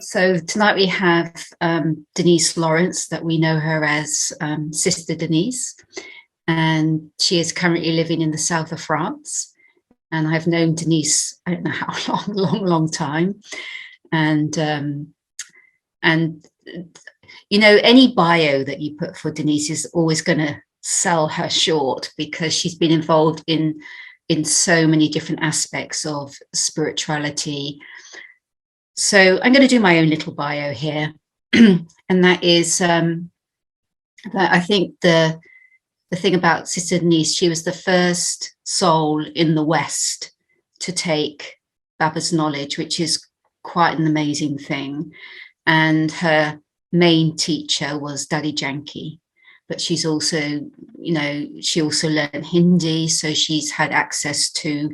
So tonight we have Denise Lawrence, that we know her as Sister Denise, and she is currently living in the south of France. And I've known Denise, I don't know how long time. And you know, any bio that you put for Denise is always going to sell her short, because she's been involved in so many different aspects of spirituality. So I'm going to do my own little bio here, and that is that I think the thing about Sister Denise, she was the first soul in the West to take Baba's knowledge, which is quite an amazing thing. And her main teacher was Daddy Janki, but she's also, you know, she also learned Hindi, so she's had access to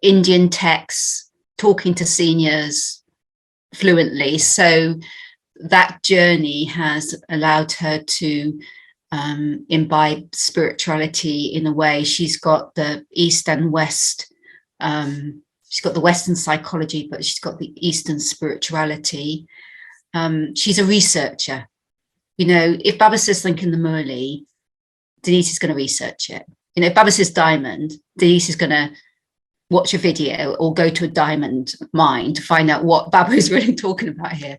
Indian texts, talking to seniors fluently. So that journey has allowed her to imbibe spirituality in a way. She's got the East and West, she's got the Western psychology, but she's got the Eastern spirituality. She's a researcher. You know, if Baba says Link in the Murli, Denise is going to research it. You know, if Baba says diamond, Denise is going to watch a video or go to a diamond mine to find out what Baba is really talking about here.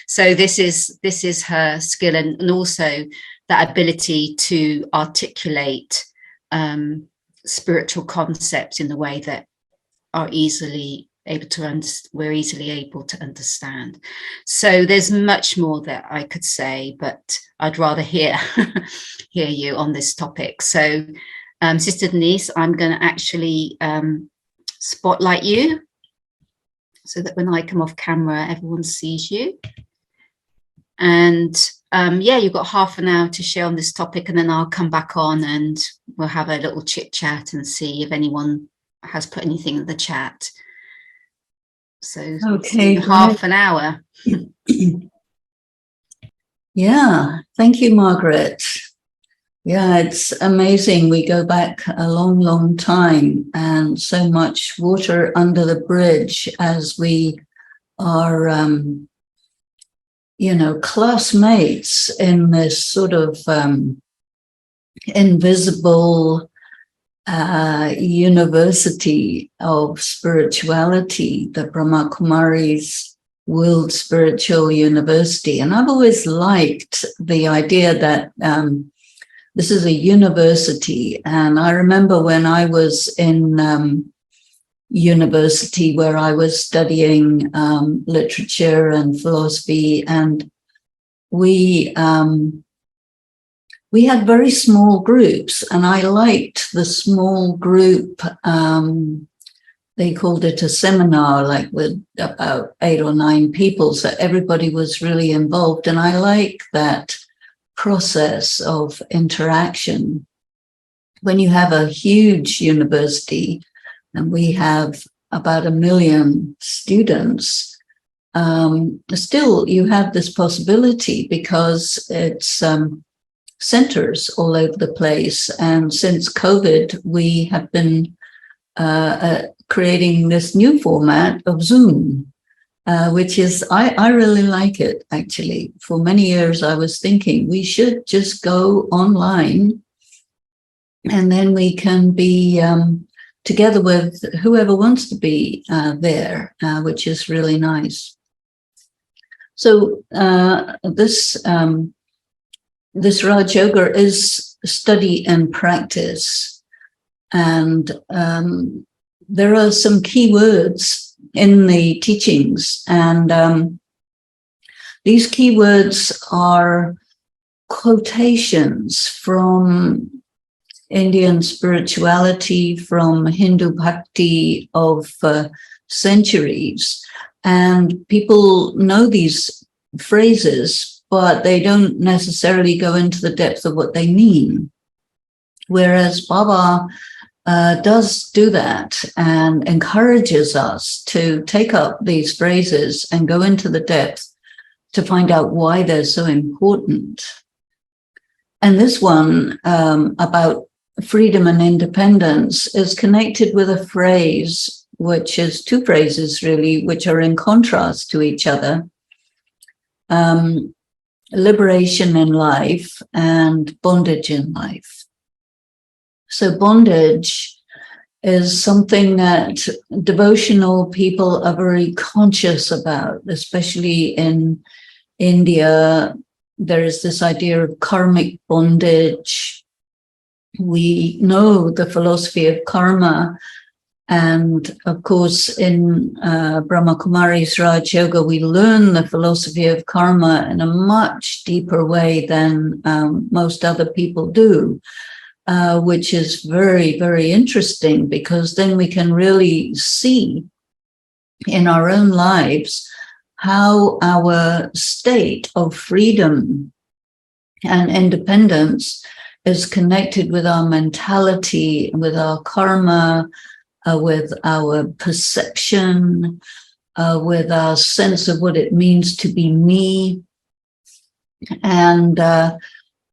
So this is her skill, and also that ability to articulate spiritual concepts in the way that are easily able to we're easily able to understand. So there's much more that I could say, but I'd rather hear you on this topic. So Sister Denise, I'm going to actually spotlight you so that when I come off camera, everyone sees you. And yeah, you've got half an hour to share on this topic, and then I'll come back on and we'll have a little chit chat and see if anyone has put anything in the chat. So okay, half an hour. Yeah, thank you, Margaret. Yeah, it's amazing. We go back a long time, and so much water under the bridge as we are, you know, classmates in this sort of invisible university of spirituality, the Brahma Kumari's World Spiritual University. And I've always liked the idea that this is a university. And I remember when I was in university, where I was studying literature and philosophy, and we had very small groups, and I liked the small group. They called it a seminar, like with about 8 or 9 people. So everybody was really involved. And I like that process of interaction. When you have a huge university, and we have about 1 million students, still you have this possibility, because it's centers all over the place. And since COVID, we have been creating this new format of Zoom, which is, I really like it, actually. For many years, I was thinking we should just go online, and then we can be together with whoever wants to be there, which is really nice. So this Raj Yoga is study and practice, and there are some key words in the teachings, and these key words are quotations from Indian spirituality, from Hindu bhakti of centuries, and people know these phrases, but they don't necessarily go into the depth of what they mean. Whereas Baba does do that and encourages us to take up these phrases and go into the depth to find out why they're so important. And this one about freedom and independence is connected with a phrase which is two phrases really, which are in contrast to each other. Liberation in life and bondage in life. So bondage is something that devotional people are very conscious about, especially in India. There is this idea of karmic bondage. We know the philosophy of karma. And of course, in Brahma Kumari's Raj Yoga, we learn the philosophy of karma in a much deeper way than most other people do, which is very, very interesting, because then we can really see in our own lives how our state of freedom and independence is connected with our mentality, with our karma, with our perception, with our sense of what it means to be me. And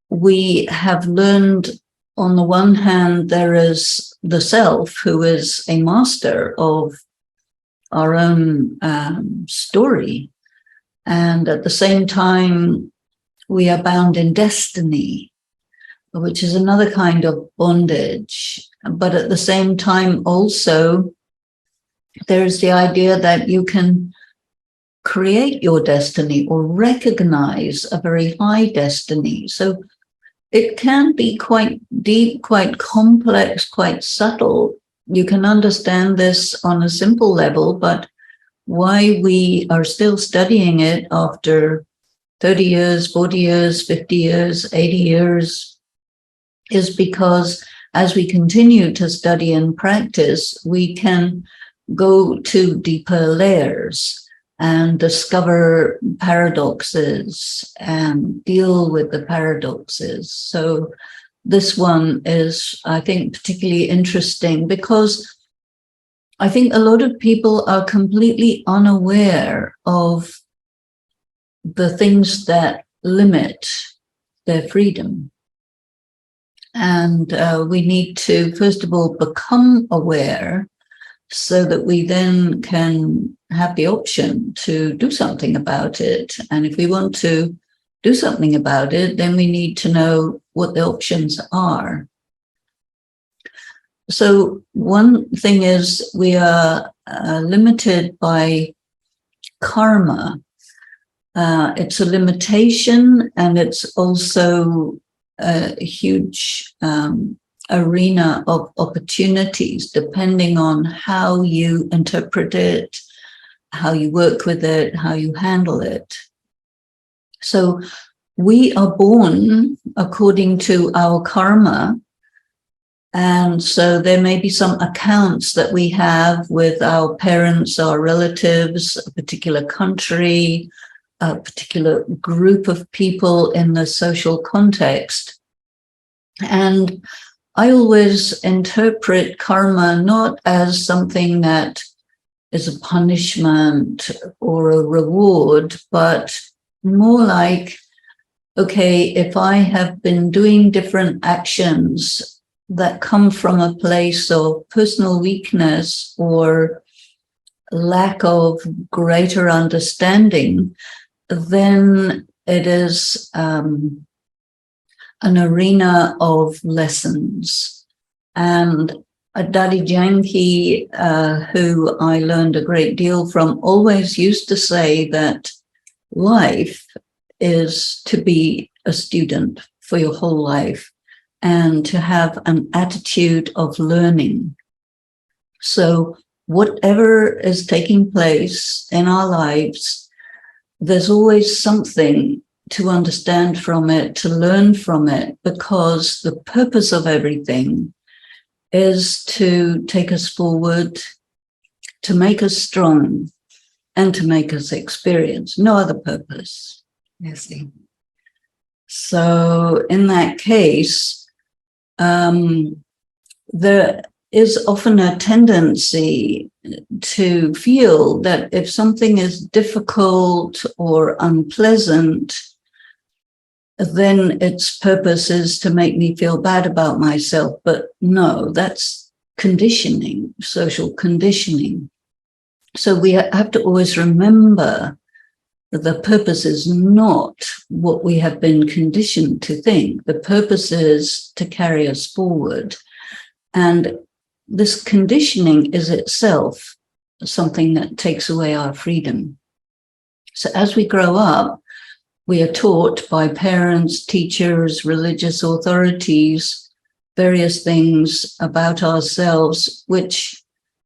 we have learned, on the one hand, there is the self who is a master of our own story. And at the same time, we are bound in destiny, which is another kind of bondage. But at the same time, also, there's the idea that you can create your destiny or recognize a very high destiny. So it can be quite deep, quite complex, quite subtle. You can understand this on a simple level, but why we are still studying it after 30 years, 40 years, 50 years, 80 years, is because as we continue to study and practice, we can go to deeper layers and discover paradoxes and deal with the paradoxes. So this one is, I think, particularly interesting because I think a lot of people are completely unaware of the things that limit their freedom. And we need to, first of all, become aware so that we then can have the option to do something about it. And if we want to do something about it, then we need to know what the options are. So one thing is we are limited by karma. It's a limitation, and it's also a huge arena of opportunities, depending on how you interpret it, how you work with it, how you handle it. So we are born according to our karma. And so there may be some accounts that we have with our parents, our relatives, a particular country, a particular group of people in the social context. And I always interpret karma not as something that is a punishment or a reward, but more like, okay, if I have been doing different actions that come from a place of personal weakness or lack of greater understanding, then it is an arena of lessons. And Daddy Janki, who I learned a great deal from, always used to say that life is to be a student for your whole life and to have an attitude of learning. So whatever is taking place in our lives, there's always something to understand from it, to learn from it, because the purpose of everything is to take us forward, to make us strong, and to make us experience. No other purpose. Yes. So in that case, there is often a tendency to feel that if something is difficult or unpleasant, then its purpose is to make me feel bad about myself. But no, that's conditioning, social conditioning. So we have to always remember that the purpose is not what we have been conditioned to think. The purpose is to carry us forward. And this conditioning is itself something that takes away our freedom. So as we grow up, we are taught by parents, teachers, religious authorities, various things about ourselves, which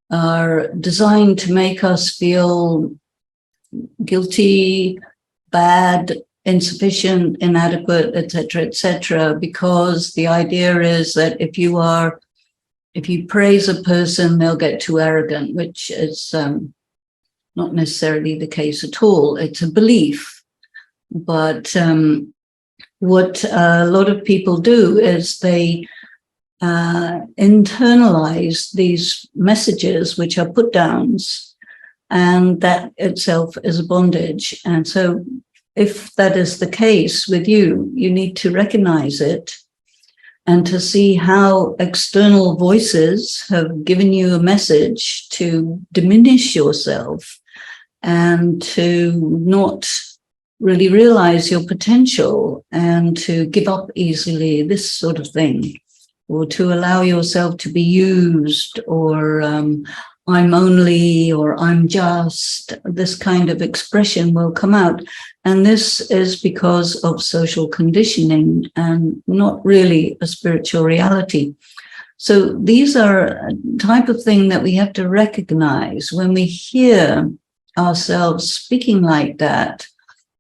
are designed to make us feel guilty, bad, insufficient, inadequate, etc., because the idea is that if you praise a person, they'll get too arrogant, which is not necessarily the case at all. It's a belief. But what a lot of people do is they internalize these messages, which are put downs, and that itself is a bondage. And so if that is the case with you, you need to recognize it and to see how external voices have given you a message to diminish yourself and to not really realize your potential and to give up easily, this sort of thing, or to allow yourself to be used, or I'm only, or I'm just, this kind of expression will come out. And this is because of social conditioning and not really a spiritual reality. So these are a type of thing that we have to recognize. When we hear ourselves speaking like that,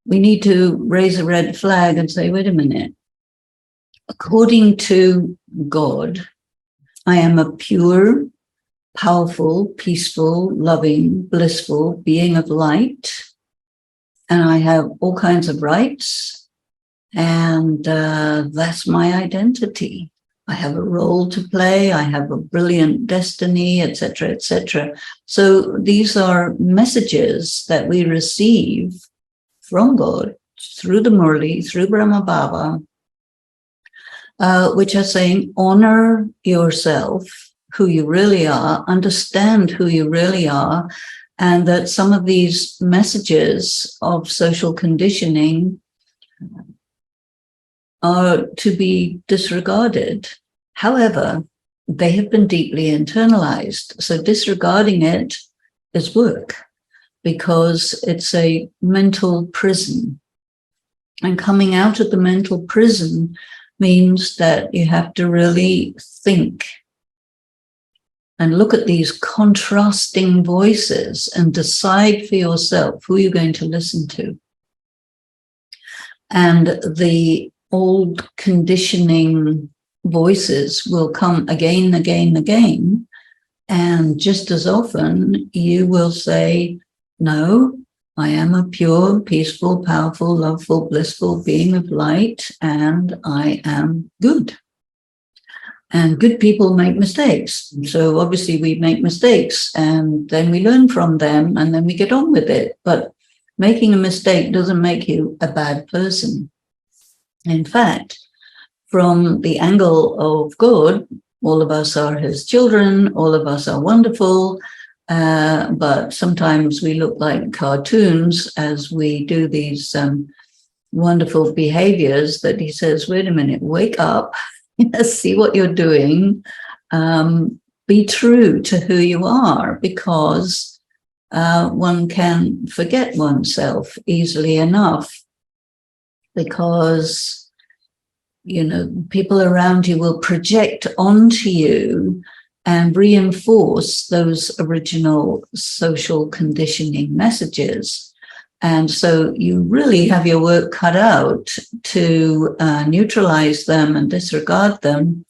we need to raise a red flag and say, wait a minute. According to God, I am a pure, powerful, peaceful, loving, blissful being of light. And I have all kinds of rights. And that's my identity. I have a role to play. I have a brilliant destiny, etc., etc. So these are messages that we receive from God through the Murli, through Brahma Baba, which are saying, honor yourself, who you really are, understand who you really are, and that some of these messages of social conditioning are to be disregarded. However, they have been deeply internalized. So disregarding it is work, because it's a mental prison. And coming out of the mental prison means that you have to really think and look at these contrasting voices and decide for yourself who you're going to listen to. And the old conditioning voices will come again, again, again. And just as often, you will say, no, I am a pure, peaceful, powerful, loveful, blissful being of light, and I am good. And good people make mistakes. So obviously we make mistakes, and then we learn from them, and then we get on with it. But making a mistake doesn't make you a bad person. In fact, from the angle of God, all of us are his children, all of us are wonderful, but sometimes we look like cartoons as we do these wonderful behaviors that he says, wait a minute, wake up, see what you're doing, be true to who you are, because one can forget oneself easily enough, because people around you will project onto you and reinforce those original social conditioning messages. And so you really have your work cut out to neutralize them and disregard them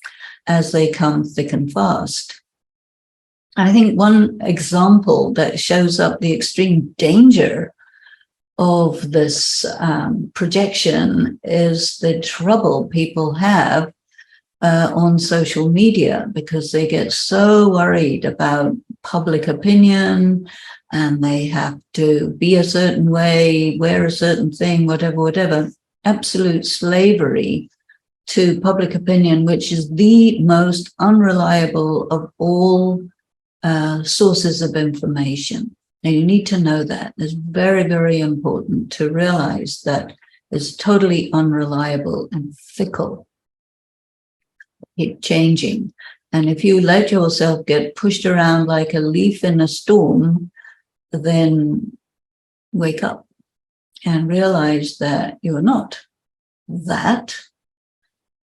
as they come thick and fast. I think one example that shows up the extreme danger of this projection is the trouble people have on social media, because they get so worried about public opinion, and they have to be a certain way, wear a certain thing, whatever. Absolute slavery to public opinion, which is the most unreliable of all sources of information. And you need to know that. It's very, very important to realize that it's totally unreliable and fickle. Keep changing. And if you let yourself get pushed around like a leaf in a storm, then wake up and realize that you're not that.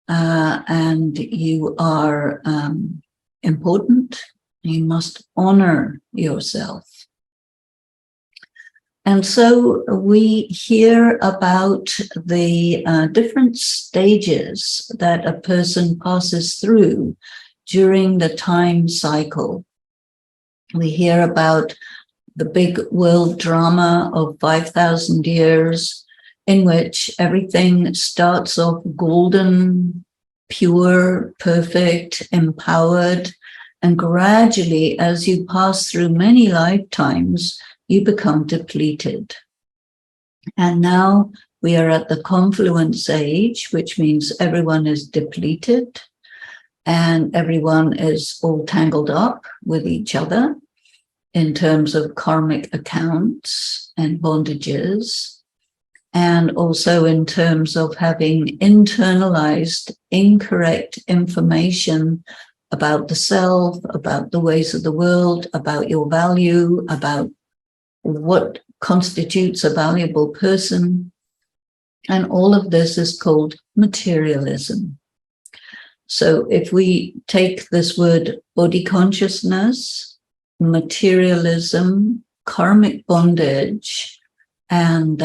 And you are important. You must honor yourself. And so we hear about the different stages that a person passes through during the time cycle. We hear about the big world drama of 5,000 years, in which everything starts off golden, pure, perfect, empowered, and gradually, as you pass through many lifetimes, you become depleted. And now we are at the confluence age, which means everyone is depleted and everyone is all tangled up with each other in terms of karmic accounts and bondages, and also in terms of having internalized incorrect information about the self, about the ways of the world, about your value, about what constitutes a valuable person. And all of this is called materialism. So if we take this word body consciousness, materialism, karmic bondage, and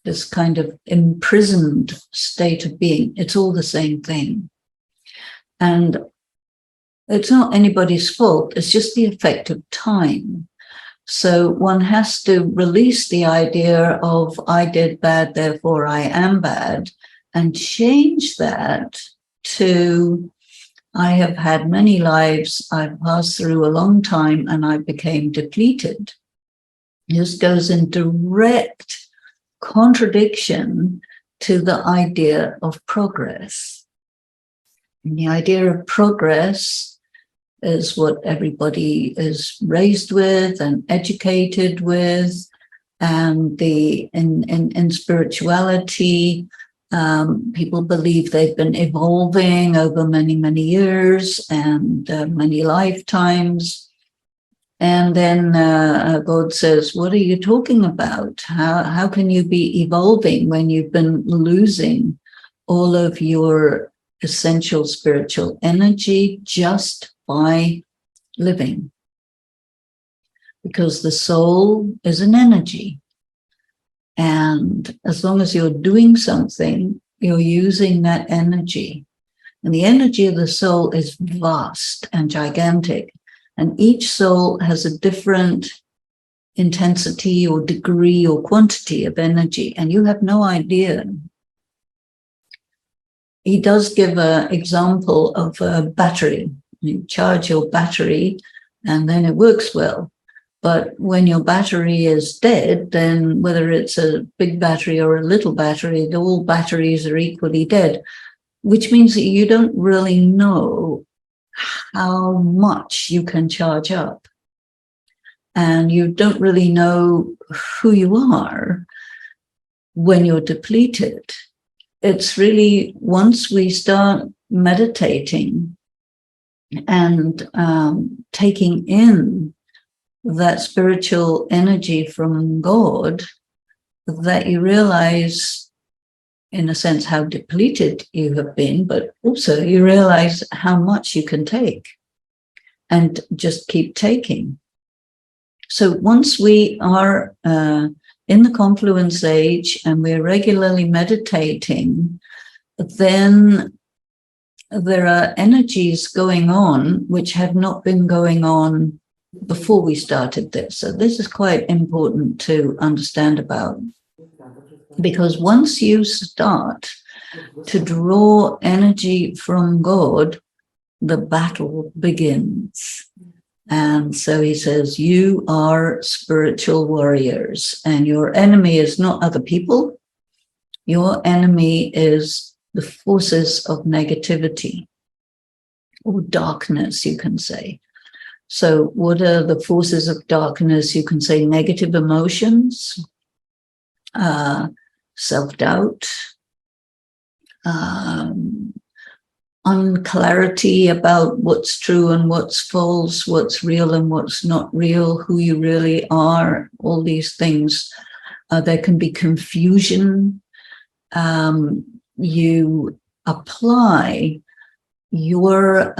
this kind of imprisoned state of being, it's all the same thing. And it's not anybody's fault, it's just the effect of time. So one has to release the idea of I did bad, therefore I am bad, and change that to I have had many lives, I've passed through a long time, and I became depleted. This goes in direct contradiction to the idea of progress. And the idea of progress is what everybody is raised with and educated with, and in spirituality, people believe they've been evolving over many, many years and many lifetimes. And then God says, what are you talking about? How can you be evolving when you've been losing all of your essential spiritual energy just by living? Because the soul is an energy. And as long as you're doing something, you're using that energy. And the energy of the soul is vast and gigantic. And each soul has a different intensity or degree or quantity of energy. And you have no idea. He does give an example of a battery. You charge your battery and then it works well. But when your battery is dead, then whether it's a big battery or a little battery, all batteries are equally dead, which means that you don't really know how much you can charge up. And you don't really know who you are when you're depleted. It's really once we start meditating and taking in that spiritual energy from God, that you realize, in a sense, how depleted you have been, but also you realize how much you can take and just keep taking. So once we are in the confluence age and we're regularly meditating, then there are energies going on which have not been going on before we started this. So this is quite important to understand about, because once you start to draw energy from God, the battle begins. And so he says, you are spiritual warriors, and your enemy is not other people. Your enemy is the forces of negativity or darkness, you can say. So what are the forces of darkness? You can say negative emotions, self-doubt, unclarity about what's true and what's false, what's real and what's not real, who you really are, all these things. There can be confusion. You apply your,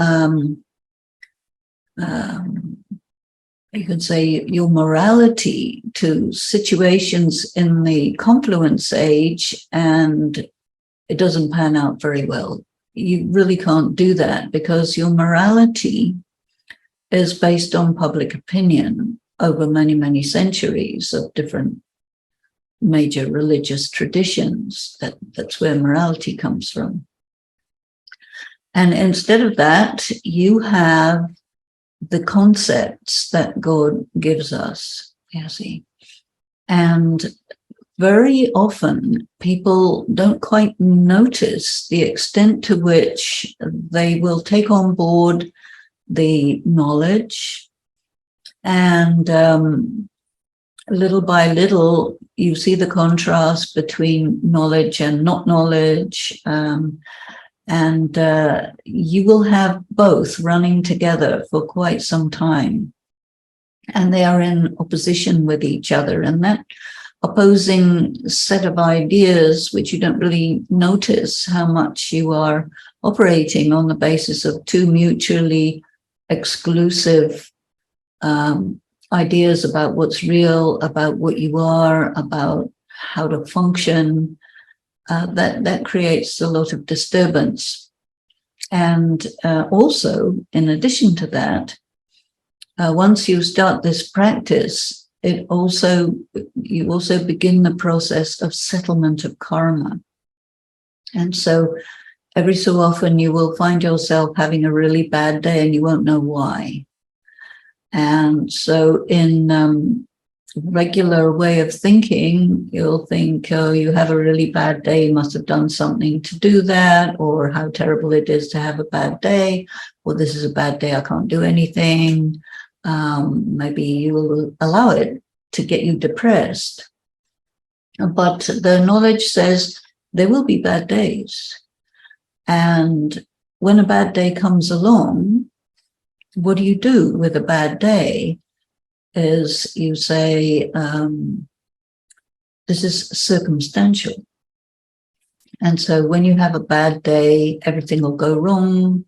you could say, your morality to situations in the confluence age, and it doesn't pan out very well. You really can't do that because your morality is based on public opinion over many, many centuries of different major religious traditions. That's where morality comes from. And instead of that, you have the concepts that God gives us, you see. And very often people don't quite notice the extent to which they will take on board the knowledge, and little by little you see the contrast between knowledge and not knowledge, and you will have both running together for quite some time, and they are in opposition with each other. And that opposing set of ideas, which you don't really notice how much you are operating on the basis of two mutually exclusive ideas about what's real, about what you are, about how to function, that creates a lot of disturbance. And also, in addition to that, once you start this practice, you also begin the process of settlement of karma. And so every so often you will find yourself having a really bad day and you won't know why. And so in regular way of thinking, you'll think, oh, you have a really bad day, you must have done something to do that, or how terrible it is to have a bad day, or this is a bad day, I can't do anything. Maybe you will allow it to get you depressed. But the knowledge says there will be bad days. And when a bad day comes along, what do you do with a bad day? Is you say, this is circumstantial. And so when you have a bad day, everything will go wrong.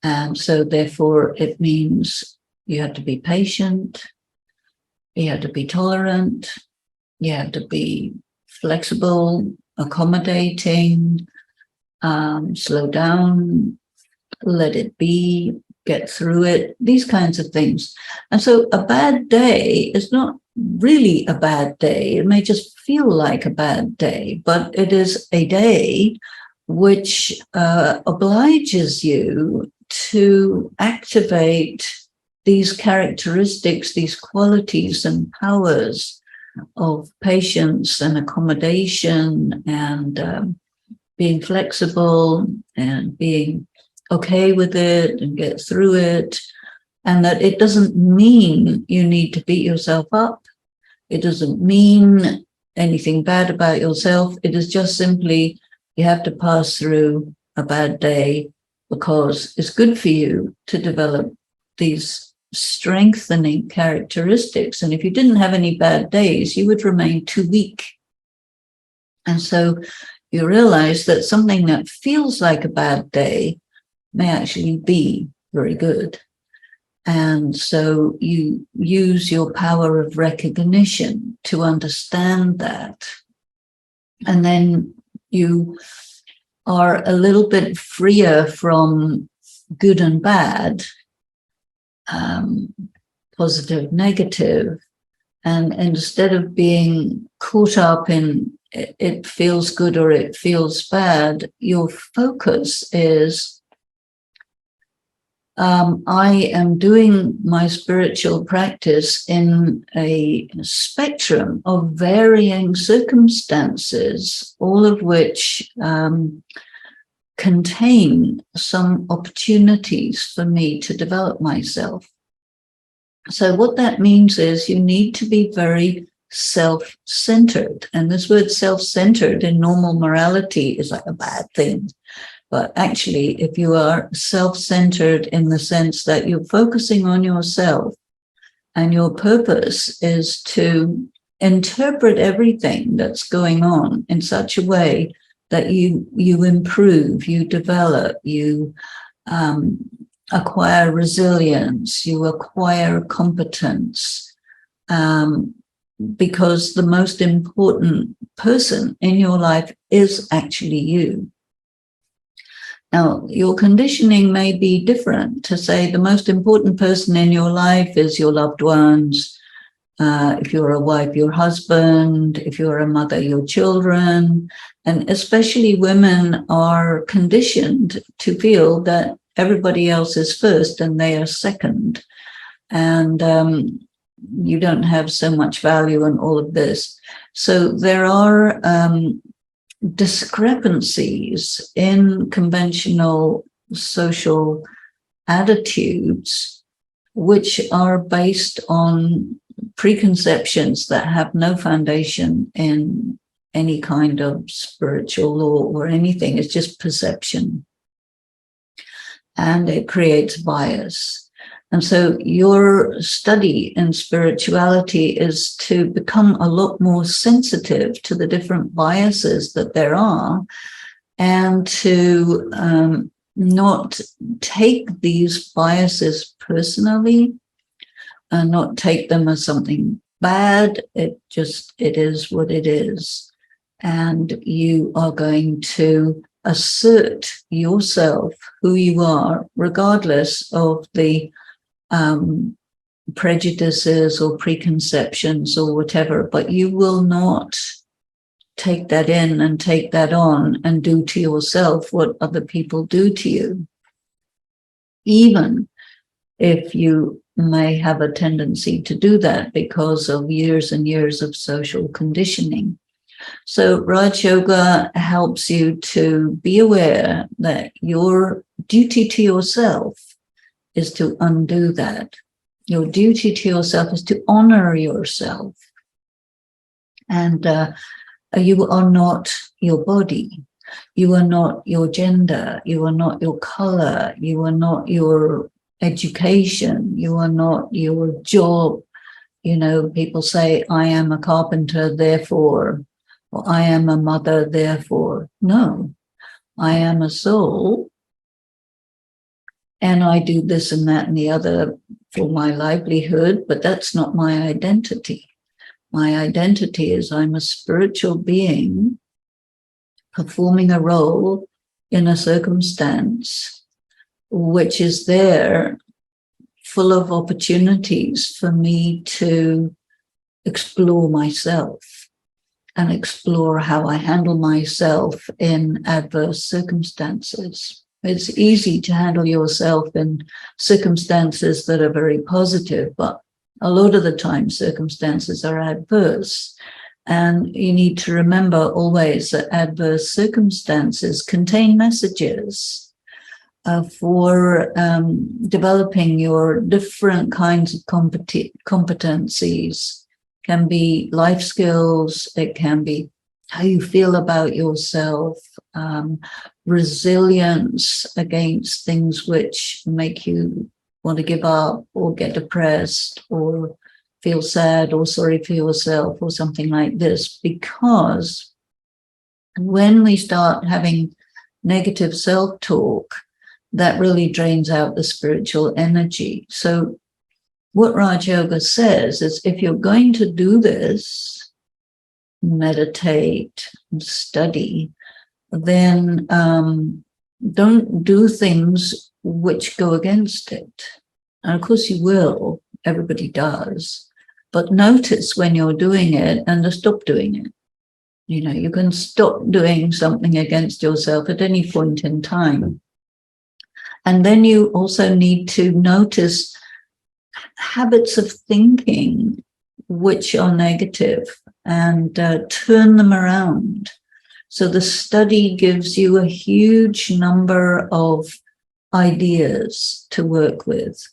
And so therefore it means you have to be patient, you have to be tolerant, you have to be flexible, accommodating, slow down, let it be, get through it, these kinds of things. And so a bad day is not really a bad day. It may just feel like a bad day, but it is a day which obliges you to activate these characteristics, these qualities and powers of patience and accommodation and being flexible and being okay with it and get through it. And that it doesn't mean you need to beat yourself up. It doesn't mean anything bad about yourself. It is just simply you have to pass through a bad day because it's good for you to develop these strengthening characteristics. And if you didn't have any bad days, you would remain too weak. And so you realize that something that feels like a bad day may actually be very good. And so you use your power of recognition to understand that. And then you are a little bit freer from good and bad, positive, negative. And instead of being caught up in it feels good or it feels bad, your focus is I am doing my spiritual practice in a spectrum of varying circumstances, all of which contain some opportunities for me to develop myself. So what that means is you need to be very self-centered. And this word self-centered in normal morality is like a bad thing. But actually, if you are self-centered in the sense that you're focusing on yourself and your purpose is to interpret everything that's going on in such a way that you improve, you develop, you acquire resilience, you acquire competence, because the most important person in your life is actually you. Now, your conditioning may be different to say the most important person in your life is your loved ones. If you're a wife, your husband. If you're a mother, your children. And especially women are conditioned to feel that everybody else is first and they are second. And you don't have so much value in all of this. So there are discrepancies in conventional social attitudes, which are based on preconceptions that have no foundation in any kind of spiritual law or anything. It's just perception. And it creates bias. And so your study in spirituality is to become a lot more sensitive to the different biases that there are, and to not take these biases personally, and not take them as something bad. It is what it is. And you are going to assert yourself, who you are, regardless of the prejudices or preconceptions or whatever, but you will not take that in and take that on and do to yourself what other people do to you, even if you may have a tendency to do that because of years and years of social conditioning. So Raj Yoga helps you to be aware that your duty to yourself is to undo that. Your duty to yourself is to honor yourself. And you are not your body. You are not your gender. You are not your color. You are not your education. You are not your job. You know, people say, I am a carpenter, therefore, or I am a mother, therefore. No, I am a soul. And I do this and that and the other for my livelihood, but that's not my identity. My identity is I'm a spiritual being performing a role in a circumstance which is there, full of opportunities for me to explore myself and explore how I handle myself in adverse circumstances. It's easy to handle yourself in circumstances that are very positive, but a lot of the time circumstances are adverse. And you need to remember always that adverse circumstances contain messages for developing your different kinds of competencies. Can be life skills, it can be how you feel about yourself, resilience against things which make you want to give up or get depressed or feel sad or sorry for yourself or something like this. Because when we start having negative self-talk, that really drains out the spiritual energy. So what Raj Yoga says is if you're going to do this, meditate and study, then don't do things which go against it. And of course you will, everybody does, but notice when you're doing it and to stop doing it. You know, you can stop doing something against yourself at any point in time. And then you also need to notice habits of thinking which are negative and turn them around. So the study gives you a huge number of ideas to work with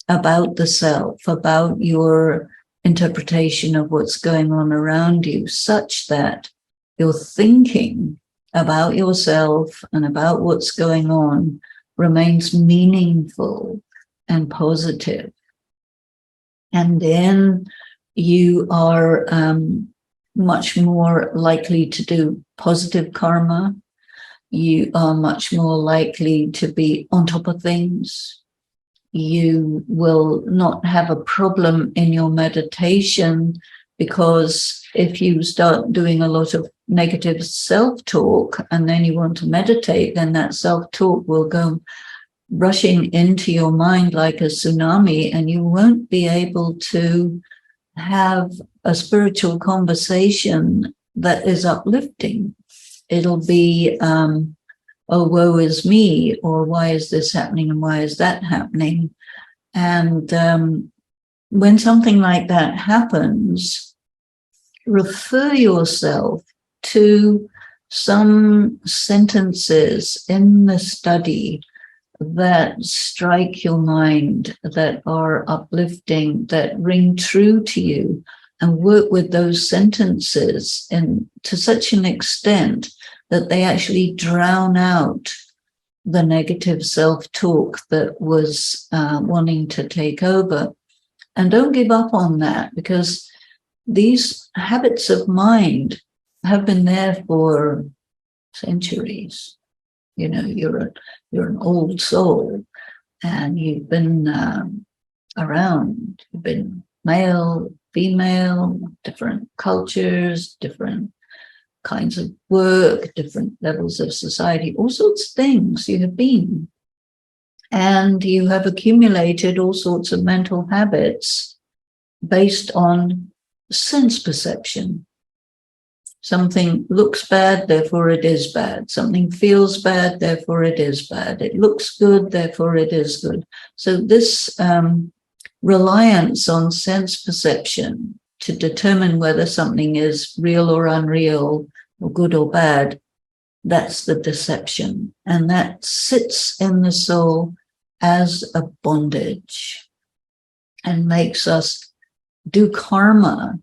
about the self, about your interpretation of what's going on around you, such that your thinking about yourself and about what's going on remains meaningful and positive. And then you are much more likely to do positive karma. You are much more likely to be on top of things. You will not have a problem in your meditation, because if you start doing a lot of negative self-talk and then you want to meditate, then that self-talk will go rushing into your mind like a tsunami, and you won't be able to have a spiritual conversation that is uplifting. It'll be, oh, woe is me, or why is this happening and why is that happening? And when something like that happens, refer yourself to some sentences in the study that strike your mind, that are uplifting, that ring true to you, and work with those sentences and to such an extent that they actually drown out the negative self-talk that was wanting to take over. And don't give up on that, because these habits of mind have been there for centuries. You know, you're an old soul, and you've been around. You've been male, female, different cultures, different kinds of work, different levels of society, all sorts of things you have been. And you have accumulated all sorts of mental habits based on sense perception. Something looks bad, therefore it is bad. Something feels bad, therefore it is bad. It looks good, therefore it is good. So this reliance on sense perception to determine whether something is real or unreal, or good or bad, that's the deception. And that sits in the soul as a bondage and makes us do karma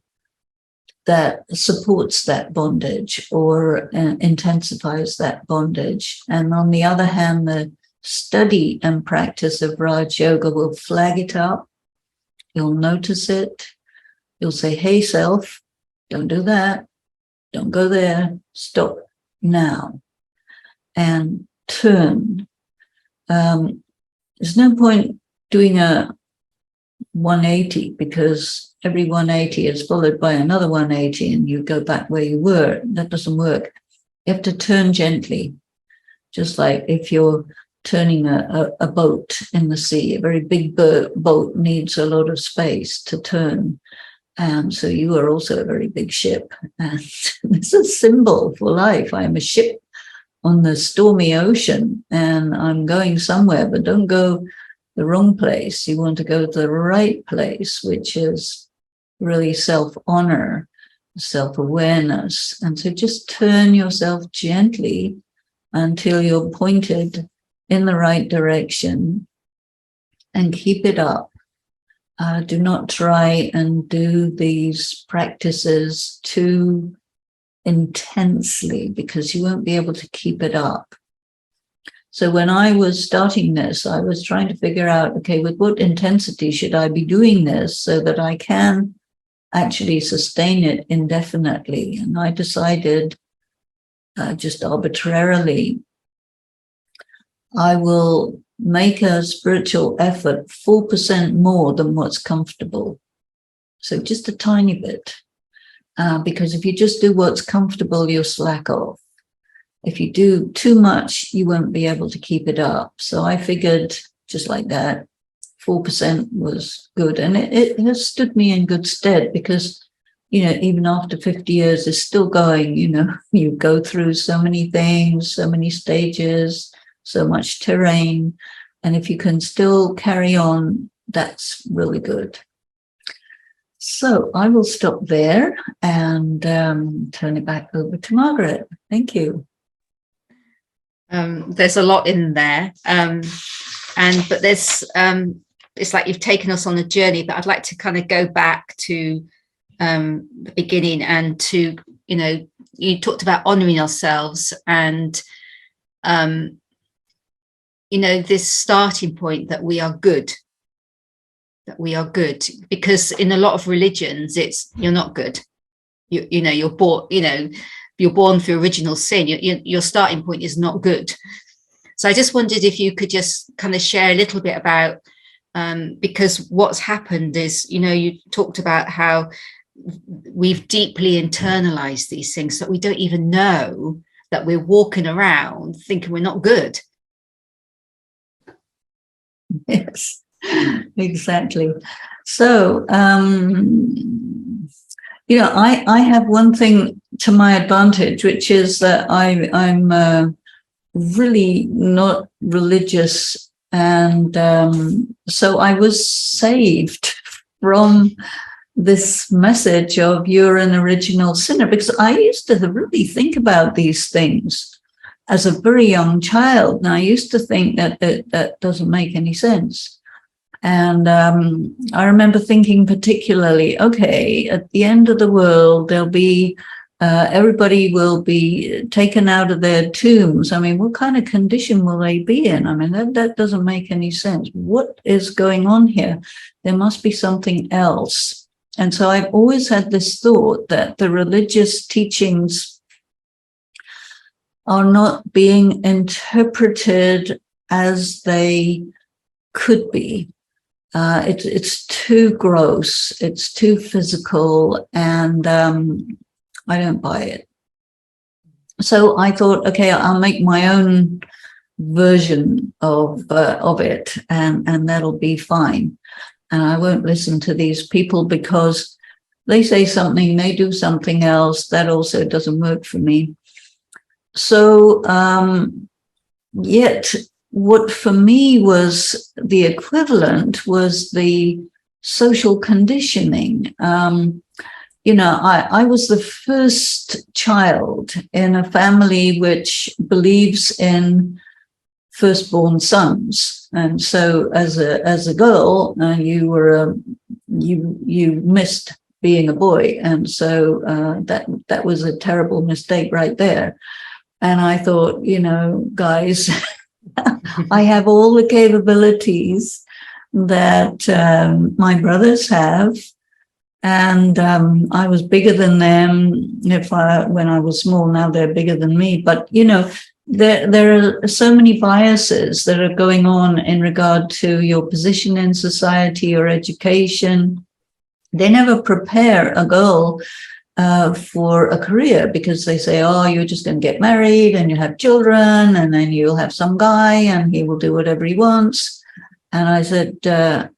that supports that bondage or intensifies that bondage. And on the other hand, the study and practice of Raj Yoga will flag it up. You'll notice it. You'll say, hey, self, don't do that. Don't go there. Stop now. And turn. There's no point doing a 180, because every 180 is followed by another 180 and you go back where you were. That doesn't work. You have to turn gently, just like if you're turning a boat in the sea. A very big boat needs a lot of space to turn. And so you are also a very big ship. And this is a symbol for life. I'm a ship on the stormy ocean and I'm going somewhere, but don't go the wrong place. You want to go to the right place, which is really self-honor, self-awareness. And so just turn yourself gently until you're pointed in the right direction and keep it up. Do not try and do these practices too intensely, because you won't be able to keep it up. So when I was starting this, I was trying to figure out, okay, with what intensity should I be doing this so that I can actually sustain it indefinitely? And I decided just arbitrarily, I will make a spiritual effort 4% more than what's comfortable. So just a tiny bit. Because if you just do what's comfortable, you'll slack off. If you do too much, you won't be able to keep it up. So I figured just like that, 4% was good. And it has stood me in good stead because, you know, even after 50 years, it's still going. You know, you go through so many things, so many stages, so much terrain. And if you can still carry on, that's really good. So I will stop there and turn it back over to Margaret. Thank you. There's a lot in there, but there's it's like you've taken us on a journey, but I'd like to kind of go back to the beginning and to, you talked about honoring ourselves and this starting point that we are good, because in a lot of religions it's you're not good, you're born through original sin. Your starting point is not good. So I just wondered if you could just kind of share a little bit about because what's happened is, you talked about how we've deeply internalized these things that we don't even know that we're walking around thinking we're not good. Yes, exactly. So, I have one thing to my advantage, which is that I'm really not religious. And so I was saved from this message of you're an original sinner, because I used to really think about these things as a very young child. And I used to think that doesn't make any sense. And I remember thinking particularly, okay, at the end of the world, there'll be everybody will be taken out of their tombs. I mean, what kind of condition will they be in? I mean, that doesn't make any sense. What is going on here? There must be something else. And so I've always had this thought that the religious teachings are not being interpreted as they could be. It's too gross, it's too physical, and I don't buy it. So I thought, okay, I'll make my own version of it, and that'll be fine. And I won't listen to these people because they say something, they do something else. That also doesn't work for me. So yet what for me was the equivalent was the social conditioning. I was the first child in a family which believes in firstborn sons, and so as a girl, you missed being a boy, and so that was a terrible mistake right there. And I thought, guys, I have all the capabilities that my brothers have, and I was bigger than them when I was small. Now they're bigger than me, but there are so many biases that are going on in regard to your position in society or education. They never prepare a girl for a career, because they say, oh, you're just going to get married and you have children, and then you'll have some guy and he will do whatever he wants. And I said, that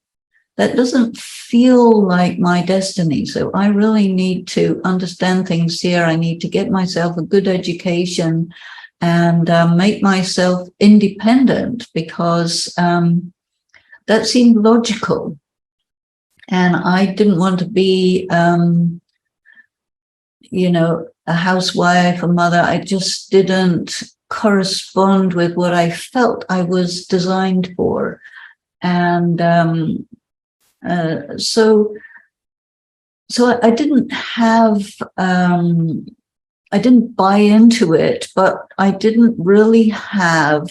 doesn't feel like my destiny. So I really need to understand things here. I need to get myself a good education and make myself independent, because that seemed logical. And I didn't want to be, a housewife, a mother. I just didn't correspond with what I felt I was designed for. And so I didn't have, I didn't buy into it, but I didn't really have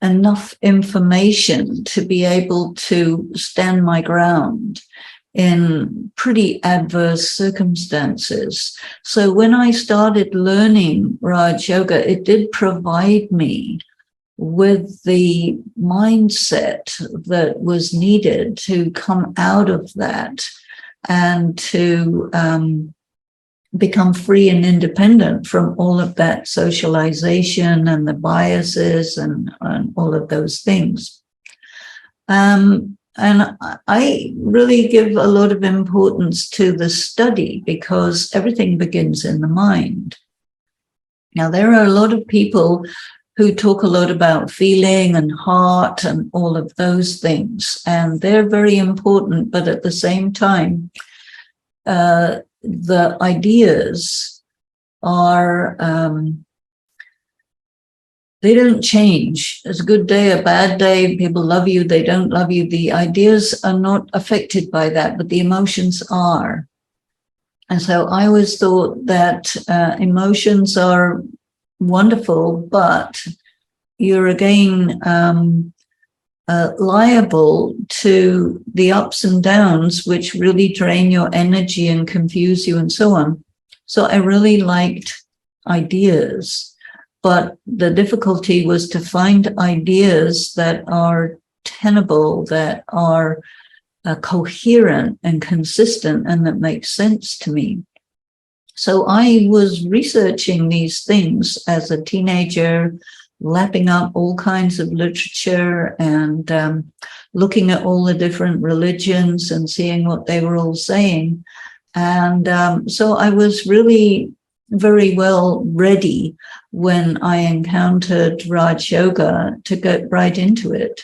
enough information to be able to stand my ground in pretty adverse circumstances. So when I started learning Raj Yoga, it did provide me with the mindset that was needed to come out of that and to become free and independent from all of that socialization and the biases and all of those things. And I really give a lot of importance to the study, because everything begins in the mind. Now, there are a lot of people who talk a lot about feeling and heart and all of those things, and they're very important, but at the same time, the ideas are, they don't change. It's a good day, a bad day, people love you, they don't love you. The ideas are not affected by that, but the emotions are. And so I always thought that emotions are wonderful, but you're again liable to the ups and downs, which really drain your energy and confuse you and so on. So I really liked ideas, but the difficulty was to find ideas that are tenable, that are coherent and consistent, and that make sense to me. So I was researching these things as a teenager, lapping up all kinds of literature and looking at all the different religions and seeing what they were all saying. And so I was really very well ready when I encountered Raj Yoga to get right into it.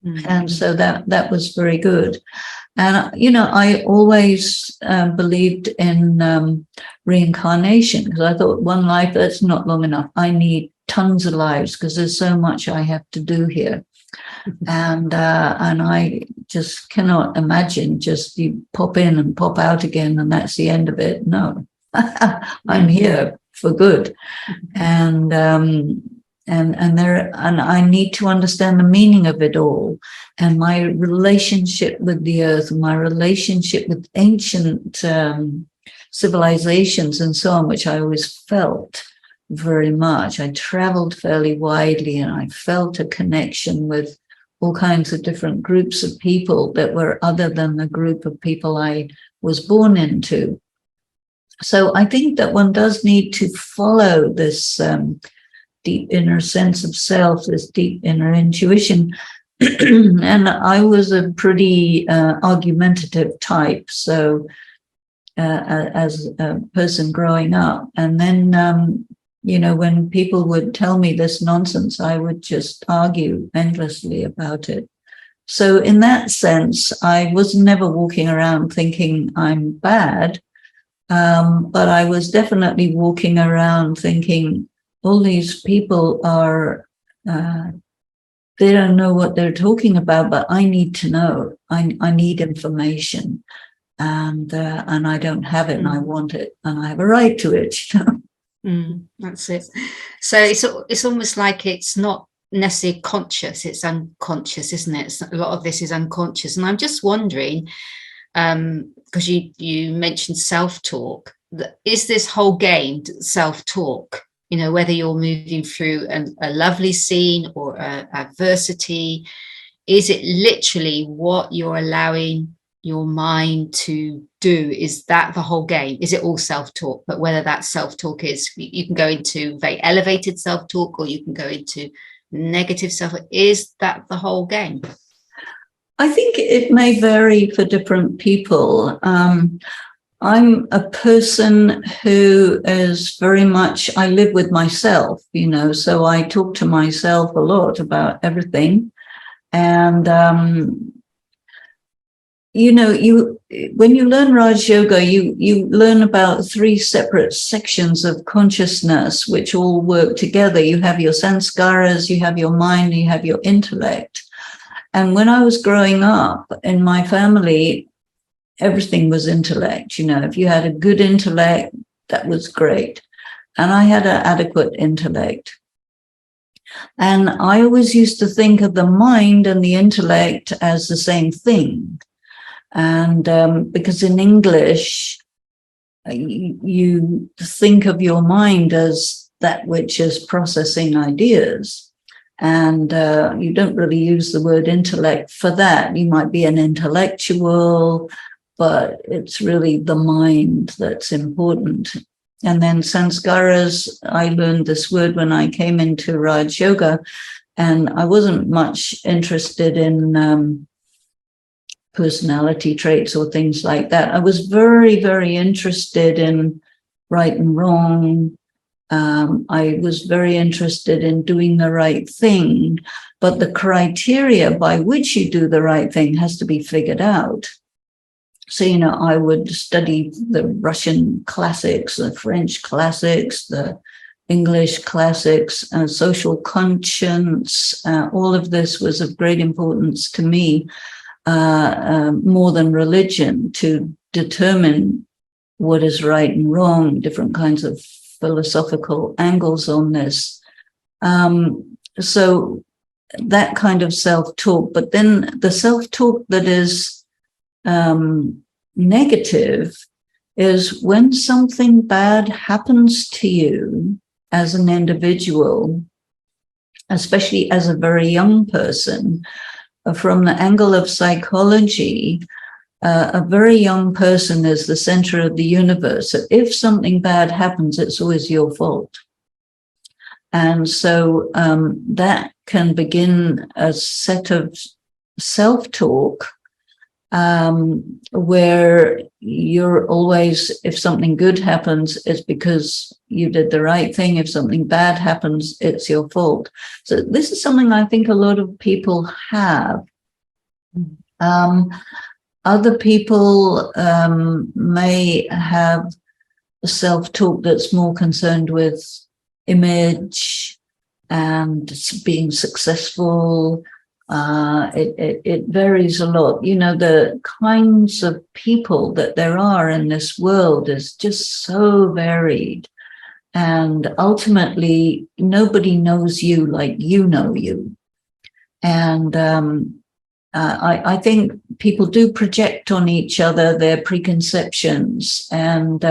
Mm-hmm. And so that was very good. And, you know, I always believed in reincarnation, because I thought one life, that's not long enough. I need tons of lives because there's so much I have to do here. And I just cannot imagine just you pop in and pop out again and that's the end of it. No, I'm here for good. And I need to understand the meaning of it all, and my relationship with the earth, my relationship with ancient civilizations and so on, which I always felt very much. I traveled fairly widely and I felt a connection with all kinds of different groups of people that were other than the group of people I was born into. So I think that one does need to follow this deep inner sense of self, this deep inner intuition. And I was a pretty argumentative type, so as a person growing up. And then, you know, when people would tell me this nonsense, I would just argue endlessly about it. So in that sense, I was never walking around thinking I'm bad, but I was definitely walking around thinking, all these people are, they don't know what they're talking about, but I need to know. I need information, and I don't have it, and I want it, and I have a right to it. That's it. So it's almost like it's not necessarily conscious; it's unconscious, isn't it? A lot of this is unconscious, and I'm just wondering, because you mentioned self-talk. Is this whole game self-talk? You know, whether you're moving through a lovely scene or adversity, is it literally what you're allowing your mind to do? Is that the whole game? Is it all self-talk? But whether that self-talk is, you can go into very elevated self-talk or you can go into negative self. Is that the whole game? I think it may vary for different people. I'm a person who is very much, I live with myself, you know, so I talk to myself a lot about everything. And, you know, when you learn Raj Yoga, you learn about 3 separate sections of consciousness, which all work together. You have your sanskaras, you have your mind, you have your intellect. And when I was growing up in my family, everything was intellect. You know, if you had a good intellect, that was great. And I had an adequate intellect. And I always used to think of the mind and the intellect as the same thing. And because in English, you think of your mind as that which is processing ideas. And you don't really use the word intellect for that. You might be an intellectual, but it's really the mind that's important. And then sanskaras, I learned this word when I came into Raj Yoga, and I wasn't much interested in personality traits or things like that. I was very, very interested in right and wrong. I was very interested in doing the right thing, but the criteria by which you do the right thing has to be figured out. So, you know, I would study the Russian classics, the French classics, the English classics, social conscience. All of this was of great importance to me, more than religion, to determine what is right and wrong, different kinds of philosophical angles on this. So that kind of self-talk, but then the self-talk that is negative is when something bad happens to you as an individual, especially as a very young person. From the angle of psychology, a very young person is the center of the universe. So if something bad happens, it's always your fault. And so that can begin a set of self-talk where you're always, if something good happens, it's because you did the right thing. If something bad happens, it's your fault. So this is something I think a lot of people have. Other people may have a self-talk that's more concerned with image and being successful. It varies a lot. You know, the kinds of people that there are in this world is just so varied. And ultimately, nobody knows you like you know you. And I think people do project on each other their preconceptions. And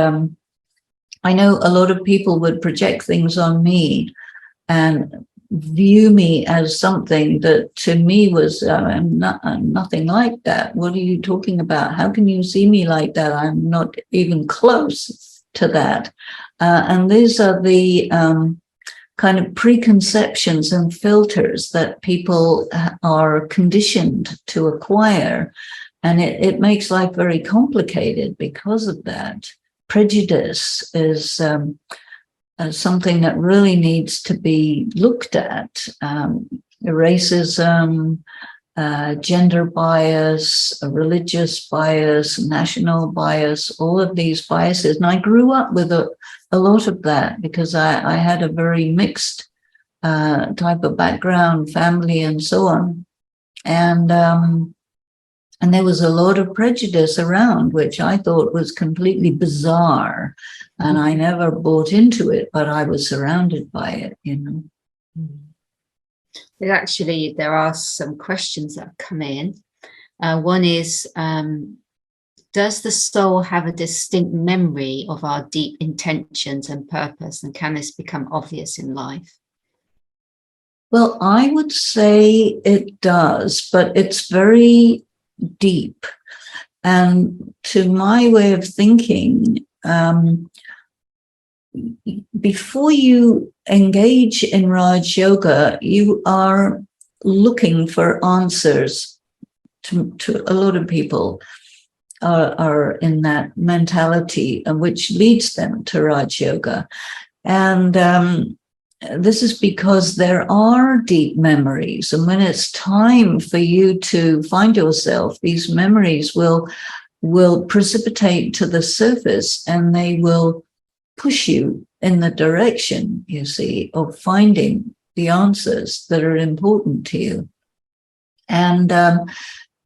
I know a lot of people would project things on me and view me as something that to me was I'm nothing like that. What are you talking about? How can you see me like that? I'm not even close to that. And these are the kind of preconceptions and filters that people are conditioned to acquire. And it makes life very complicated because of that. Prejudice is something that really needs to be looked at. Racism, gender bias, religious bias, national bias, all of these biases. And I grew up with a lot of that because I had a very mixed type of background, family, and so on. And there was a lot of prejudice around, which I thought was completely bizarre. And I never bought into it, but I was surrounded by it, you know. Actually, there are some questions that have come in. One is, does the soul have a distinct memory of our deep intentions and purpose? And can this become obvious in life? Well, I would say it does, but it's very deep. And to my way of thinking, before you engage in Raj Yoga, you are looking for answers. To a lot of people are in that mentality, which leads them to Raj Yoga. And this is because there are deep memories. And when it's time for you to find yourself, these memories will precipitate to the surface, and they will push you in the direction, you see, of finding the answers that are important to you. And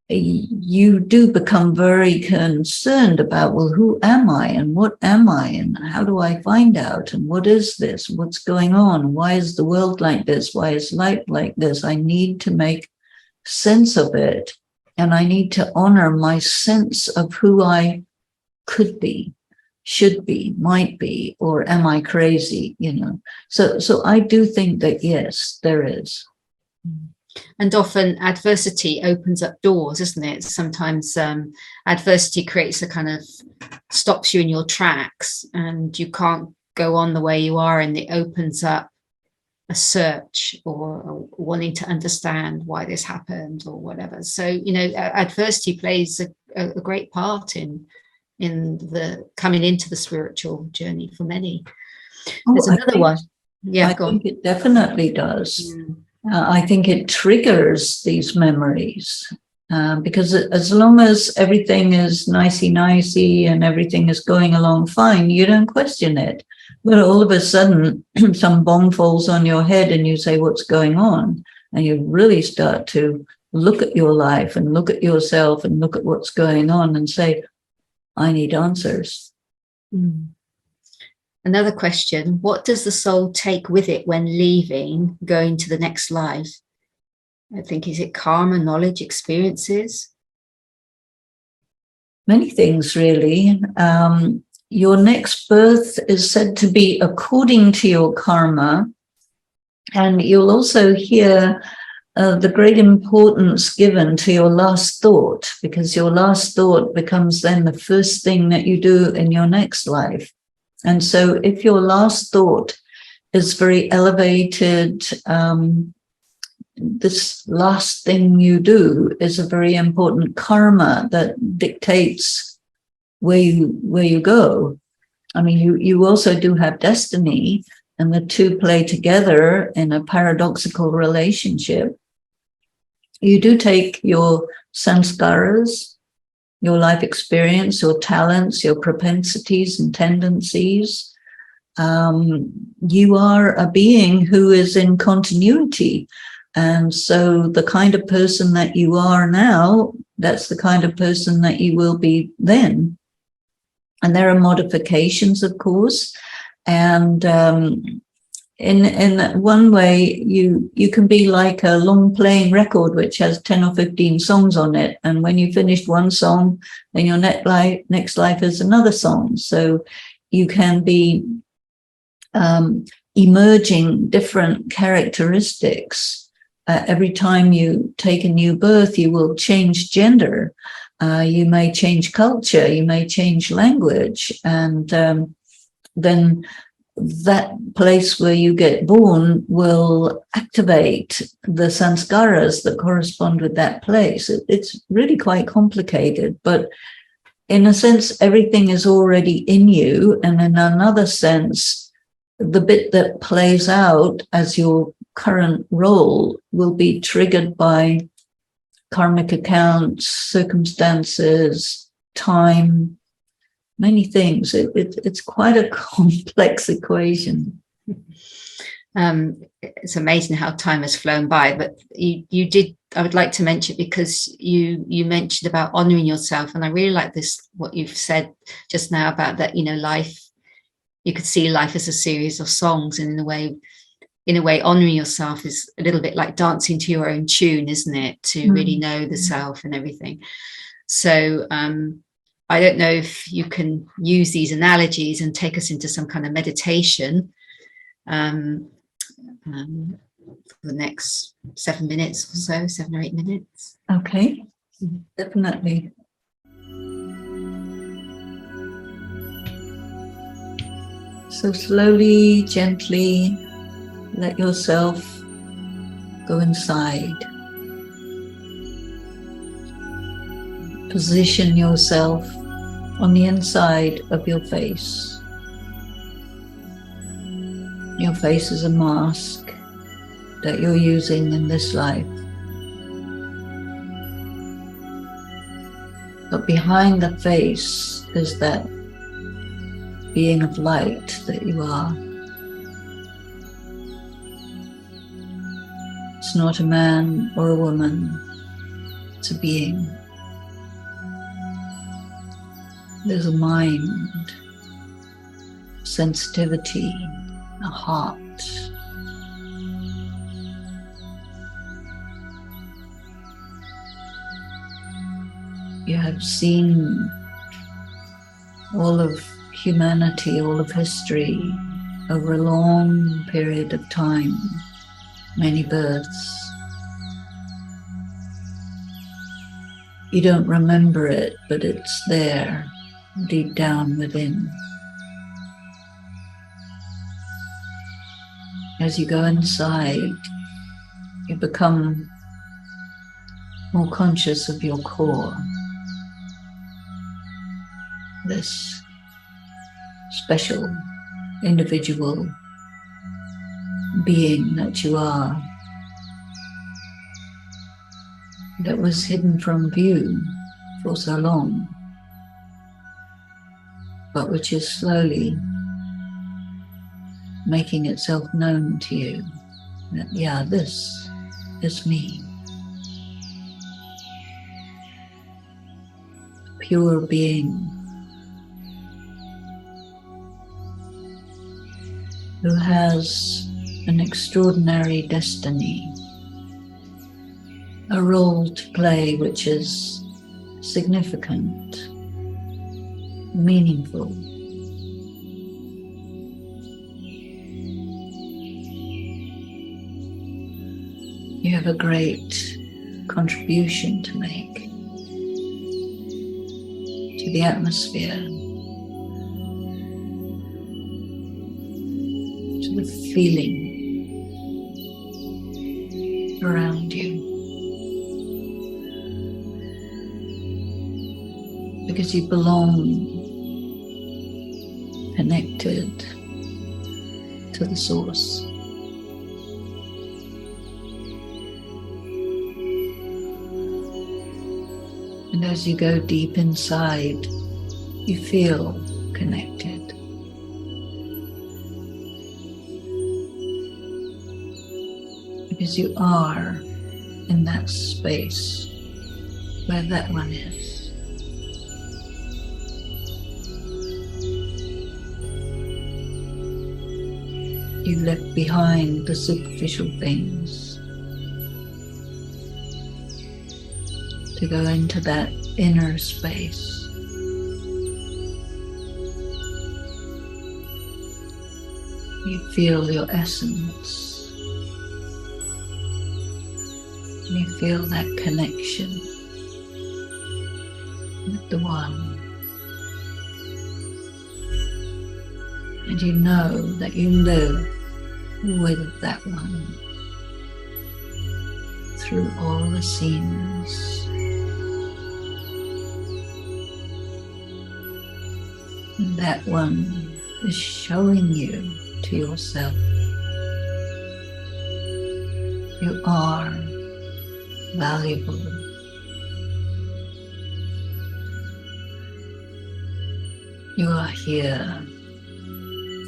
you do become very concerned about, well, who am I and what am I and how do I find out and what is this? What's going on? Why is the world like this? Why is life like this? I need to make sense of it, and I need to honor my sense of who I could be, should be, might be, or am I crazy, you know? So I do think that, yes, there is. And often adversity opens up doors, isn't it? Sometimes adversity creates a kind of stops you in your tracks and you can't go on the way you are, and it opens up a search or wanting to understand why this happened or whatever. So, you know, adversity plays a great part in the coming into the spiritual journey for many. There's another one. Yeah, I think it definitely does. I think it triggers these memories. Because as long as everything is nicey and everything is going along fine, you don't question it. But all of a sudden, some bomb falls on your head and you say, what's going on? And you really start to look at your life and look at yourself and look at what's going on and say, I need answers. Mm. Another question, what does the soul take with it when leaving, going to the next life? I think, is it karma, knowledge, experiences? Many things, really. Your next birth is said to be according to your karma. And you'll also hear the great importance given to your last thought, because your last thought becomes then the first thing that you do in your next life. And so if your last thought is very elevated, this last thing you do is a very important karma that dictates where you go. I mean, you also do have destiny, and the two play together in a paradoxical relationship. You do take your sanskaras, your life experience, your talents, your propensities and tendencies. You are a being who is in continuity. And so the kind of person that you are now, that's the kind of person that you will be then. And there are modifications, of course. And in one way, you can be like a long playing record which has 10 or 15 songs on it. And when you finished one song, then your next life is another song. So you can be emerging different characteristics. Every time you take a new birth, you will change gender. You may change culture. You may change language. And then that place where you get born will activate the sanskaras that correspond with that place. It's really quite complicated, but in a sense, everything is already in you. And in another sense, the bit that plays out as your current role will be triggered by karmic accounts, circumstances, time, many things. It's quite a complex equation. It's amazing how time has flown by, but you did, I would like to mention, because you mentioned about honoring yourself, and I really like this, what you've said just now about that, life, you could see life as a series of songs, and in a way honoring yourself is a little bit like dancing to your own tune, isn't it, to really know the self and everything. So I don't know if you can use these analogies and take us into some kind of meditation for the next 7 minutes or so, 7 or 8 minutes. Okay, definitely. So slowly, gently, let yourself go inside. Position yourself on the inside of your face. Your face is a mask that you're using in this life. But behind the face is that being of light that you are. It's not a man or a woman, it's a being. There's a mind, sensitivity, a heart. You have seen all of humanity, all of history, over a long period of time, many births. You don't remember it, but it's there, deep down within. As you go inside, you become more conscious of your core, this special individual being that you are. that was hidden from view for so long, but which is slowly making itself known to you. That, yeah, this is me. Pure being who has an extraordinary destiny, a role to play which is significant, meaningful. You have a great contribution to make to the atmosphere, to the feeling around you, because you belong, connected to the source. And as you go deep inside, you feel connected. Because you are in that space where that one is. You left behind the superficial things to go into that inner space. You feel your essence. You feel that connection with the One. And you know that you live with that One through all the seams. And that One is showing you to yourself. You are valuable. You are here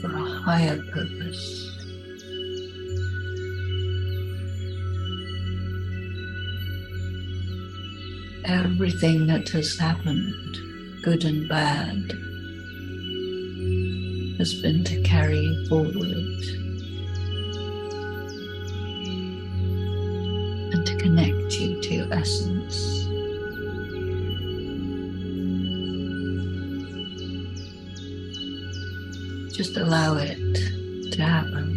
for a higher purpose. Everything that has happened, good and bad, has been to carry you forward and to connect you to your essence. Just allow it to happen.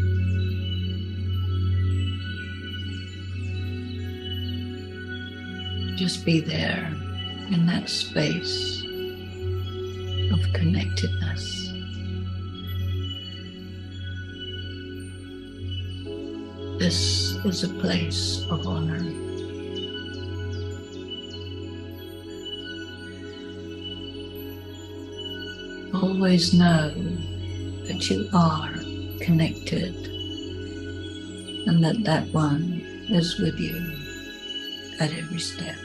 Just be there in that space of connectedness. This is a place of honor. Always know that you are connected and that that One is with you at every step.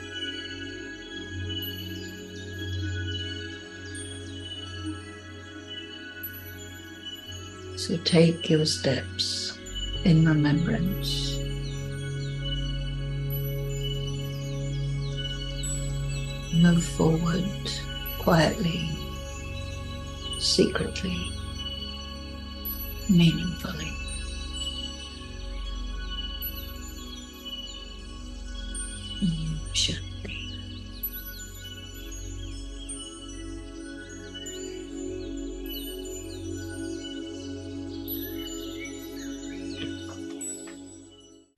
So take your steps in remembrance. Move forward quietly, secretly, meaningfully. Shanti.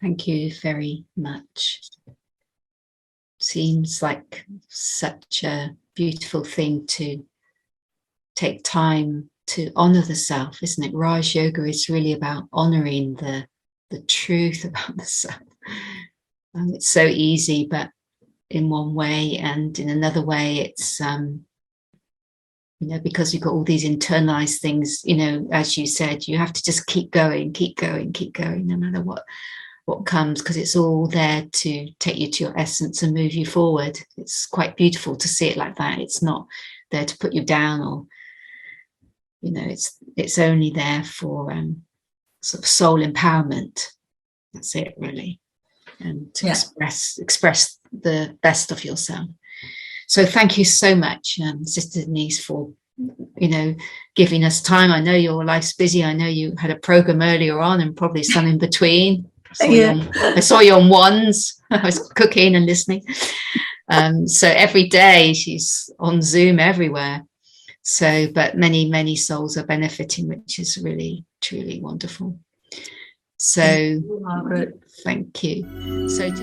Thank you very much. Seems like such a beautiful thing to take time to honor the self, isn't it? Raj Yoga is really about honoring the truth about the self. It's so easy, but in one way, and in another way, it's because you've got all these internalized things. As you said, you have to just keep going, no matter what comes, because it's all there to take you to your essence and move you forward. It's quite beautiful to see it like that. It's not there to put you down, or, you know, it's only there for sort of soul empowerment. That's it, really, and to express the best of yourself. So thank you so much, Sister Denise, for, you know, giving us time. I know your life's busy. I know you had a program earlier on and probably some in between. I saw you on ones. I was cooking and listening. So every day she's on Zoom everywhere. So, but many souls are benefiting, which is really, truly wonderful. So, Margaret, thank you. So just